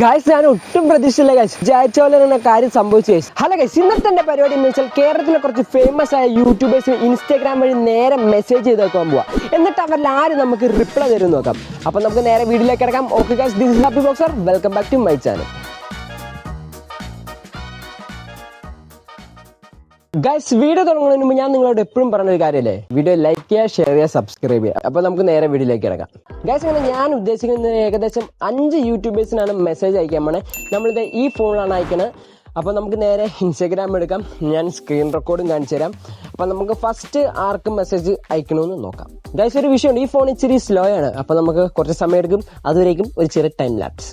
Guys ഞാൻ ഒട്ടും പ്രതീക്ഷയില്ല ഗൈസ് വിചാരിച്ച പോലെ തന്നെ കാര്യം സംഭവിച്ചു ഗൈസ്. ഹലോ ഗൈസ്, ഇന്നത്തെ പരിപാടി എന്ന് വെച്ചാൽ കേരളത്തിലെ കുറച്ച് ഫേമസ് ആയ യൂട്യൂബേഴ്സിന് ഇൻസ്റ്റാഗ്രാം വഴി നേരെ മെസ്സേജ് ചെയ്ത് വെക്കാൻ പോവാ. എന്നിട്ട് അവരിൽ ആര് നമുക്ക് റിപ്ലൈ തരും നോക്കാം. അപ്പൊ നമുക്ക് നേരെ വീഡിയോയിലേക്ക് കിടക്കാം. Okay guys, this is happy boxer, welcome back to my channel. Guys, video തുടങ്ങുന്നതിന് മുമ്പ് ഞാൻ നിങ്ങളോട് എപ്പോഴും പറഞ്ഞ ഒരു കാര്യമല്ലേ, വീഡിയോ ലൈക്ക് ചെയ്യുക, ഷെയർ ചെയ്യുക, സബ്സ്ക്രൈബ് ചെയ്യുക. അപ്പൊ നമുക്ക് നേരെ വീഡിയോയിലേക്ക് കിടക്കാം. ഗൈസ്, അങ്ങനെ ഞാൻ ഉദ്ദേശിക്കുന്നത് ഏകദേശം 5 യൂട്യൂബേഴ്സിനാണ് മെസ്സേജ് അയക്കാൻ പോണേ. നമ്മളിത് ഈ ഫോണിലാണ് അയക്കണത്. അപ്പോൾ നമുക്ക് നേരെ ഇൻസ്റ്റാഗ്രാം എടുക്കാം. ഞാൻ സ്ക്രീൻ റെക്കോർഡും കാണിച്ചു തരാം. അപ്പോൾ നമുക്ക് ഫസ്റ്റ് ആർക്ക് മെസ്സേജ് അയക്കണമെന്ന് നോക്കാം. ഗൈസ്, ഒരു വിഷയമുണ്ട്, ഈ ഫോൺ ഇച്ചിരി സ്ലോ ആണ്. അപ്പോൾ നമുക്ക് കുറച്ച് സമയം എടുക്കും. അതുവരേക്കും ഒരു ചെറിയ ടൈം ലാപ്സ്.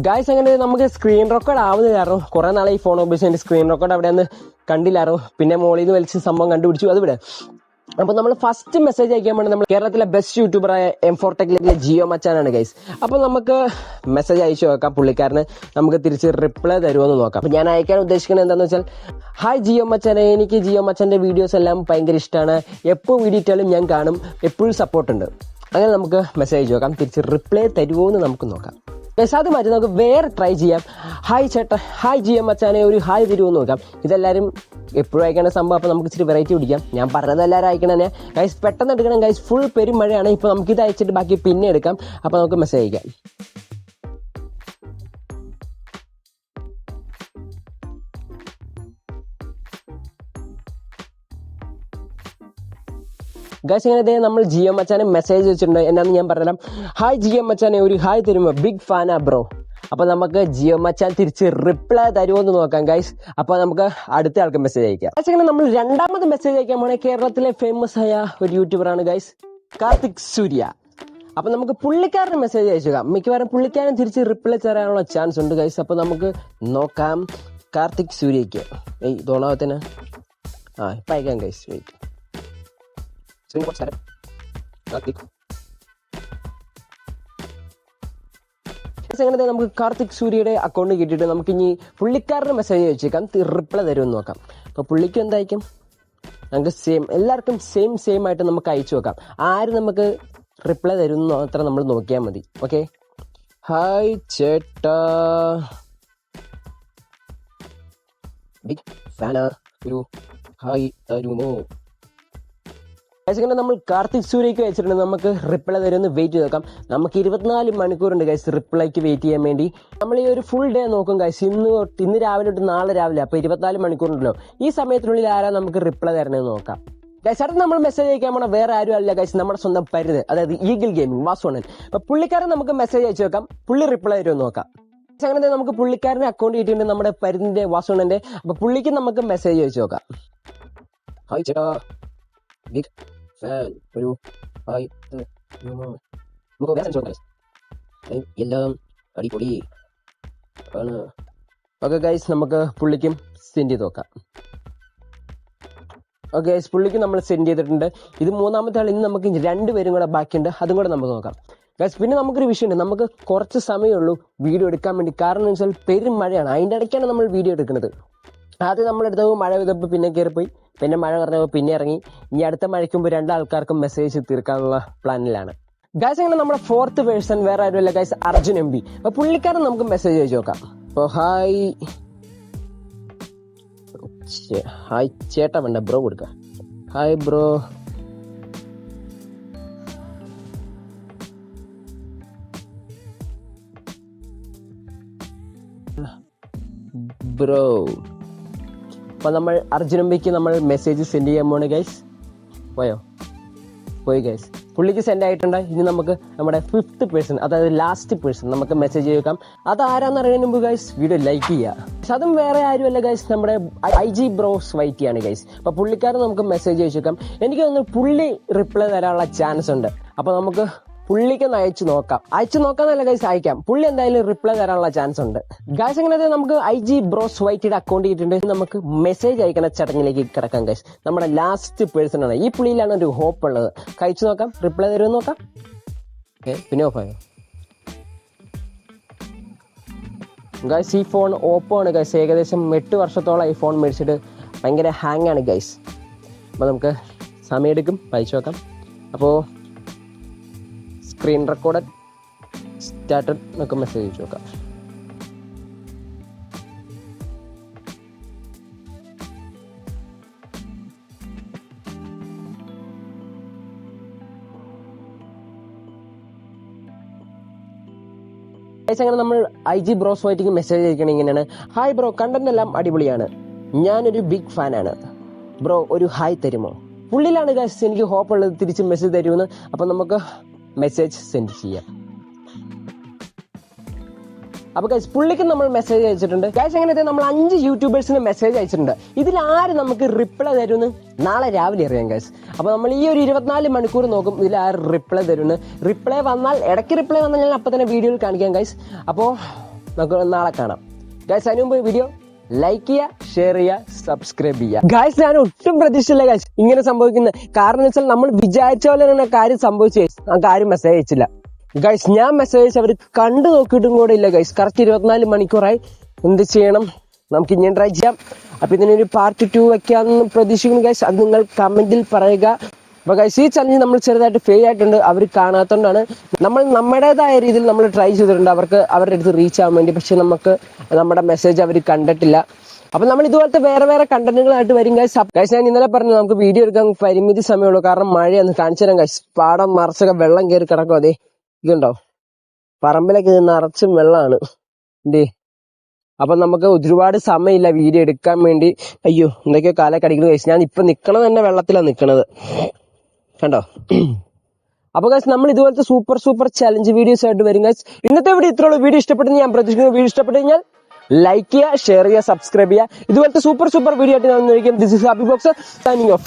ഗായ്സ്, അങ്ങനെ നമുക്ക് സ്ക്രീൻ റെക്കോർഡ് ആവുന്നില്ലായിരുന്നു. കുറെ നാളെ ഈ ഫോൺ ഉപയോഗിച്ച് സ്ക്രീൻ റെക്കോർഡ് അവിടെ നിന്ന് കണ്ടില്ലായിരുന്നു. പിന്നെ മോളിൽ നിന്ന് വലിച്ച് സംഭവം കണ്ടുപിടിച്ചു. അതിവിടെ അപ്പൊ നമ്മൾ ഫസ്റ്റ് മെസ്സേജ് അയക്കാൻ വേണ്ടി നമ്മൾ കേരളത്തിലെ ബെസ്റ്റ് യൂട്യൂബറായ M4 ടെക്കിലെ ജിയോ മച്ചാനാണ് ഗൈസ്. അപ്പൊ നമുക്ക് മെസ്സേജ് അയച്ചു നോക്കാം. പുള്ളിക്കാരന് നമുക്ക് തിരിച്ച് റിപ്ലൈ തരുമെന്ന് നോക്കാം. അപ്പൊ ഞാൻ അയക്കാൻ ഉദ്ദേശിക്കുന്നത് എന്താണെന്ന് വെച്ചാൽ, ഹായ് ജിയോ മച്ചാനെ, എനിക്ക് ജിയോ മച്ചാന്റെ വീഡിയോസ് എല്ലാം ഭയങ്കര ഇഷ്ടമാണ്. എപ്പോൾ വീഡിയോ ഇട്ടാലും ഞാൻ കാണും, എപ്പോഴും സപ്പോർട്ട് ഉണ്ട്. അങ്ങനെ നമുക്ക് മെസ്സേജ് അയച്ചു നോക്കാം. തിരിച്ച് റിപ്ലൈ തരുമോ എന്ന് നമുക്ക് നോക്കാം. അത് മാറ്റി നമുക്ക് വേറെ ട്രൈ ചെയ്യാം. ഹായ് ചേട്ടാ, ഹായ് ജിയോ മച്ചാനെ, ഒരു ഹായ് തരുമോ നോക്കാം. ഇതെല്ലാവരും എപ്പോഴും അയക്കേണ്ട സംഭവം. അപ്പോൾ നമുക്ക് ഇച്ചിരി വെറൈറ്റി പിടിക്കാം. ഞാൻ പറഞ്ഞത് എല്ലാവരും അയക്കണം തന്നെ ഗൈസ്, പെട്ടെന്ന് എടുക്കണം ഗൈസ്. ഫുൾ പെരുമഴയാണ്. ഇപ്പോൾ നമുക്കിത് അയച്ചിട്ട് ബാക്കി പിന്നെ എടുക്കാം. അപ്പോൾ നമുക്ക് മെസ്സേജ് അയക്കാം. ഗൈസ്, ഇങ്ങനെ നമ്മൾ ജിയോ മച്ചാനെ മെസ്സേജ് വെച്ചിട്ടുണ്ട്. എന്നാന്ന് ഞാൻ പറഞ്ഞുതരാം. ഹായ് ജിയോ മച്ചാനെ, ഒരു ഹായ് തരുമോ, ബിഗ് ഫാനാ ബ്രോ. അപ്പൊ നമുക്ക് ജിയോ മച്ചാൻ തിരിച്ച് റിപ്ലൈ തരുമോ എന്ന് നോക്കാം ഗൈസ്. അപ്പൊ നമുക്ക് അടുത്ത ആൾക്ക് മെസ്സേജ് അയക്കാം. ഗൈസ്, ഇങ്ങനെ നമ്മൾ രണ്ടാമത് മെസ്സേജ് അയക്കാൻ പോണേ കേരളത്തിലെ ഫേമസ് ആയ ഒരു യൂട്യൂബറാണ് ഗൈസ്, കാർത്തിക് സൂര്യ. അപ്പൊ നമുക്ക് പുള്ളിക്കാരന് മെസ്സേജ് അയച്ചുക. മിക്കവാറും പുള്ളിക്കാരൻ തിരിച്ച് റിപ്ലൈ തരാനുള്ള ചാൻസ് ഉണ്ട് ഗൈസ്. അപ്പൊ നമുക്ക് നോക്കാം കാർത്തിക് സൂര്യക്ക്. തോണാവത്തിന് ഇപ്പൊ അയക്കാം ഗൈസ്. വെയിറ്റ്, അങ്ങനെ നമുക്ക് കാർത്തിക് സൂര്യയുടെ അക്കൗണ്ട് കിട്ടിയിട്ട് നമുക്ക് ഇനി പുള്ളിക്കാരന് മെസ്സേജ് അയച്ചേക്കാം. റിപ്ലൈ തരുമെന്ന് നോക്കാം. അപ്പൊ പുള്ളിക്ക് എന്തായിരിക്കും, നമുക്ക് എല്ലാവർക്കും സെയിം ആയിട്ട് നമുക്ക് അയച്ചു നോക്കാം. ആര് നമുക്ക് റിപ്ലൈ തരുമെന്ന് മാത്രം നമ്മൾ നോക്കിയാൽ മതി. ഓക്കെ, ഹായ് ചേട്ടാ, ബിഗ് ഫാനാ, ഒരു ഹായ് തരുമോ. നമ്മൾ കാർത്തിക് സൂര്യക്ക് വെച്ചിട്ടുണ്ട്. നമുക്ക് റിപ്ലൈ തരുമെന്ന് വെയിറ്റ് ചെയ്ത് നോക്കാം. നമുക്ക് 24 മണിക്കൂറുണ്ട് ഗൈസ് റിപ്ലൈക്ക് വെയിറ്റ് ചെയ്യാൻ വേണ്ടി. നമ്മൾ ഈ ഒരു ഫുൾ ഡേ നോക്കും ഗൈസ്. ഇന്ന് രാവിലെ തൊട്ട് നാളെ രാവിലെ, അപ്പൊ 24 മണിക്കൂറുണ്ടല്ലോ. ഈ സമയത്തിനുള്ളിൽ ആരാ നമുക്ക് റിപ്ലൈ തരണമെന്ന് നോക്കാം. ഗൈസ്, അടുത്ത് നമ്മൾ മെസ്സേജ് അയക്കാൻ പോണ വേറെ ആരും അല്ല ഗൈസ്, നമ്മുടെ സ്വന്തം പരുത്, അതായത് ഈഗിൾ ഗെയിമിംഗ് വാസോണൻ. അപ്പൊ പുള്ളിക്കാരൻ നമുക്ക് മെസ്സേജ് അയച്ചു നോക്കാം. പുള്ളി റിപ്ലൈ തരുമെന്ന് നോക്കാം. അങ്ങനെ നമുക്ക് പുള്ളിക്കാരനെ അക്കൗണ്ട് കിട്ടിയിട്ടുണ്ട്, നമ്മുടെ പരുതിന്റെ വാസോണന്റെ. അപ്പൊ പുള്ളിക്ക് നമുക്ക് മെസ്സേജ് അയച്ചു നോക്കാം. ഹായ് ചേട്ടാ, ബിഗ് ഫാൻ, ഒരു ഹായ് എല്ലാം അടിപൊളി ആണ്. ഓക്കെ ഗൈസ്, നമുക്ക് പുള്ളിക്കും സെൻഡ് ചെയ്ത് നോക്കാം. ഓക്കെ ഗൈസ്, പുള്ളിക്ക് നമ്മൾ സെൻഡ് ചെയ്തിട്ടുണ്ട്. ഇത് മൂന്നാമത്തെ ആൾ. ഇന്ന് നമുക്ക് 2 പേരും കൂടെ ബാക്കിയുണ്ട്. അതും കൂടെ നമുക്ക് നോക്കാം ഗൈസ്. പിന്നെ നമുക്കൊരു വിഷയമുണ്ട്, നമുക്ക് കുറച്ച് സമയമുള്ളൂ വീഡിയോ എടുക്കാൻ വേണ്ടി. കാരണം എന്ന് വെച്ചാൽ പെരും മഴയാണ്. അതിൻ്റെ ഇടയ്ക്കാണ് നമ്മൾ വീഡിയോ എടുക്കുന്നത്. ആദ്യം നമ്മളെടുത്തപ്പോൾ മഴ പെയ്തപ്പോൾ പിന്നെ കയറിപ്പോയി, പിന്നെ മഴ പറഞ്ഞപ്പോൾ പിന്നെ ഇറങ്ങി. ഇനി അടുത്ത മഴയ്ക്കുമ്പോൾ 2 ആൾക്കാർക്കും മെസ്സേജ് തീർക്കാനുള്ള പ്ലാനിലാണ് ഗൈസ്. അങ്ങനെ നമ്മുടെ 4th പേഴ്സൺ വേറെ ആരുമല്ല ഗൈസ്, അർജുൻ MB. അപ്പൊ പുള്ളിക്കാരൻ നമുക്ക് മെസ്സേജ് അയച്ചു നോക്കാം. അപ്പൊ ഹായ് ചേട്ടാ, വേണ്ട ബ്രോ കൊടുക്ക. Hi bro, bro. അപ്പൊ നമ്മൾ അർജുൻ MBക്ക് നമ്മൾ മെസ്സേജ് സെൻഡ് ചെയ്യാൻ പോണ് ഗൈസ്. പോയി ഗൈസ്, പുള്ളിക്ക് സെൻഡ് ആയിട്ടുണ്ട്. ഇനി നമുക്ക് നമ്മുടെ 5th പേഴ്സൺ, അതായത് ലാസ്റ്റ് പേഴ്സൺ നമുക്ക് മെസ്സേജ് ചെയ്യേക്കാം. അത് ആരാന്ന് അറിയുന്നതിന് മുമ്പ് ഗൈസ് വീഡിയോ ലൈക്ക് ചെയ്യുക. പക്ഷെ അതും വേറെ ആരുമല്ല ഗൈസ്, നമ്മുടെ IG ബ്രോ സ്വൈറ്റിയാണ് ഗൈസ്. അപ്പൊ പുള്ളിക്കാരൻ നമുക്ക് മെസ്സേജ് അയച്ചേക്കാം. എനിക്ക് തോന്നുന്നു പുള്ളി റിപ്ലൈ തരാനുള്ള ചാൻസ് ഉണ്ട്. അപ്പൊ നമുക്ക് പുള്ളിക്കൊന്ന് അയച്ചു നോക്കാന്നല്ല ഗൈസ്, അയക്കാം. പുള്ളി എന്തായാലും റിപ്ലൈ തരാനുള്ള ചാൻസ് ഉണ്ട് ഗൈസ്. അങ്ങനെ നമുക്ക് IG ബ്രോ സ്വൈറ്റിയുടെ അക്കൗണ്ട് കിട്ടിയിട്ടുണ്ട്. നമുക്ക് മെസ്സേജ് അയക്കണ ചടങ്ങിലേക്ക് കിടക്കാം ഗൈസ്. നമ്മുടെ ലാസ്റ്റ് പേഴ്സൺ ആണ്. ഈ പുള്ളിയിലാണ് ഒരു ഹോപ്പ് ഉള്ളത്. കഴിച്ചു നോക്കാം, റിപ്ലൈ തരുമെന്ന് നോക്കാം. പിന്നെ ഓഫായോ ഗൈസ്? ഈ ഫോൺ ഓപ്പോ ആണ് ഗൈസ്. ഏകദേശം 8 വർഷത്തോളം ഈ ഫോൺ മേടിച്ചിട്ട് ഭയങ്കര ഹാങ് ആണ് ഗൈസ്. അപ്പോൾ നമുക്ക് സമയമെടുക്കും, വായിച്ചു നോക്കാം. അപ്പോൾ സ്ക്രീൻ റെക്കോർഡ് സ്റ്റാർട്ടഡ് നമുക്ക് മെസ്സേജ് അയച്ചു നോക്കാം. അങ്ങനെ നമ്മൾ IG ബ്രോസ് വൈറ്റിക്ക് മെസ്സേജ് അയക്കണം ഇങ്ങനെയാണ്: ഹായ് ബ്രോ, കണ്ടന്റ് എല്ലാം അടിപൊളിയാണ്, ഞാനൊരു ബിഗ് ഫാനാണ് ബ്രോ, ഒരു ഹായ് തരുമോ? പുള്ളിലാണ് ഗൈസ് എനിക്ക് ഹോപ്പ് ഉള്ളത് തിരിച്ച് മെസ്സേജ് തരുമെന്ന്. അപ്പം നമുക്ക് മെസ്സേജ് സെൻഡ് ചെയ്യാം. അപ്പോൾ ഗൈസ് പുള്ളിക്ക് നമ്മൾ മെസ്സേജ് അയച്ചിട്ടുണ്ട്. ഗൈസ് എങ്ങനെയാ നമ്മൾ 5 യൂട്യൂബേഴ്സിന് മെസ്സേജ് അയച്ചിട്ടുണ്ട്. ഇതിൽ ആര് നമുക്ക് റിപ്ലൈ തരുമെന്ന് നാളെ രാവിലെ അറിയാം ഗൈസ്. അപ്പോൾ നമ്മൾ ഈ ഒരു 24 മണിക്കൂർ നോക്കും ഇതിൽ ആര് റിപ്ലൈ തരുമെന്ന്. റിപ്ലൈ വന്നാൽ, ഇടയ്ക്ക് റിപ്ലൈ വന്നാൽ ഞാൻ അപ്പം തന്നെ വീഡിയോയിൽ കാണിക്കാം ഗൈസ്. അപ്പോൾ നമുക്ക് നാളെ കാണാം ഗൈസ്. അതിന് മുമ്പ് വീഡിയോ ലൈക്ക് ചെയ്യുക, ഷെയർ ചെയ്യുക, സബ്സ്ക്രൈബ് ചെയ്യുക. ഗൈസ് ഞാൻ ഒട്ടും പ്രതീക്ഷിച്ചില്ല ഗൈസ് ഇങ്ങനെ സംഭവിക്കുന്നത്. കാരണം എന്ന് വെച്ചാൽ നമ്മൾ വിചാരിച്ച പോലെ തന്നെ കാര്യം സംഭവിച്ചു ഗൈസ്. ആ കാര്യം മെസ്സേജ് അയച്ചില്ല ഗൈസ്. ഞാൻ മെസ്സേജ് അവർ കണ്ടു നോക്കിയിട്ടും കൂടെ ഇല്ല ഗൈസ്. കറക്റ്റ് 24 മണിക്കൂറായി. എന്ത് ചെയ്യണം? നമുക്ക് ഇനിയും ട്രൈ ചെയ്യാം. അപ്പൊ ഇതിനൊരു പാർട്ട് 2 വെക്കാമെന്ന് പ്രതീക്ഷിക്കുന്നു ഗൈസ്. അത് നിങ്ങൾ കമന്റിൽ പറയുക. അപ്പൊ ഗൈസ് ഈ ചലഞ്ച് നമ്മൾ ചെറുതായിട്ട് ഫെയിൽ ആയിട്ടുണ്ട്. അവർ കാണാത്തതുകൊണ്ടാണ്. നമ്മൾ നമ്മുടേതായ രീതിയിൽ നമ്മൾ ട്രൈ ചെയ്തിട്ടുണ്ട് അവർക്ക് അവരുടെ അടുത്ത് റീച്ച് ആവാൻ വേണ്ടി. പക്ഷെ നമുക്ക് നമ്മുടെ മെസ്സേജ് അവർ കണ്ടിട്ടില്ല. അപ്പൊ നമ്മൾ ഇതുപോലത്തെ വേറെ വേറെ കണ്ടന്റുകളായിട്ട് വരും ഗൈസ്. ഗൈസ് ഞാൻ ഇന്നലെ പറഞ്ഞു നമുക്ക് വീഡിയോ എടുക്കാൻ പരിമിതി സമയമുള്ളൂ, കാരണം മഴയൊന്ന് കാണിച്ചു തരാം ഗൈസ്. പാടം മറച്ചൊക്കെ വെള്ളം കയറി കിടക്കും. അതെ ഇതുണ്ടോ, പറമ്പിലൊക്കെ നിറച്ചും വെള്ളമാണ് എന്തേ. അപ്പൊ നമുക്ക് ഒരുപാട് സമയമില്ല വീഡിയോ എടുക്കാൻ വേണ്ടി. അയ്യോ എന്തൊക്കെയോ കാലൊക്കെ അടിക്കുന്നു ഗൈസ്. ഞാൻ ഇപ്പൊ നിക്കണത് തന്നെ വെള്ളത്തിലാണ് നിക്കണത്, കണ്ടോ. അപ്പൊ ഗൈസ് നമ്മൾ ഇതുപോലത്തെ സൂപ്പർ ചലഞ്ച് വീഡിയോസ് ആയിട്ട് വരും ഗൈസ്. ഇന്നത്തെ വീഡിയോ ഇത്രയുള്ള. വീഡിയോ ഇഷ്ടപ്പെട്ടെന്ന് ഞാൻ പ്രതീക്ഷിക്കുന്നു. വീഡിയോ ഇഷ്ടപ്പെട്ടു കഴിഞ്ഞാൽ ലൈക്ക് ചെയ്യുക, ഷെയർ ചെയ്യുക, സബ്സ്ക്രൈബ് ചെയ്യുക. ഇതുപോലത്തെ സൂപ്പർ വീഡിയോ ആയിട്ട് ഞാൻ വന്നിരിക്കും. This is happy boxer signing off.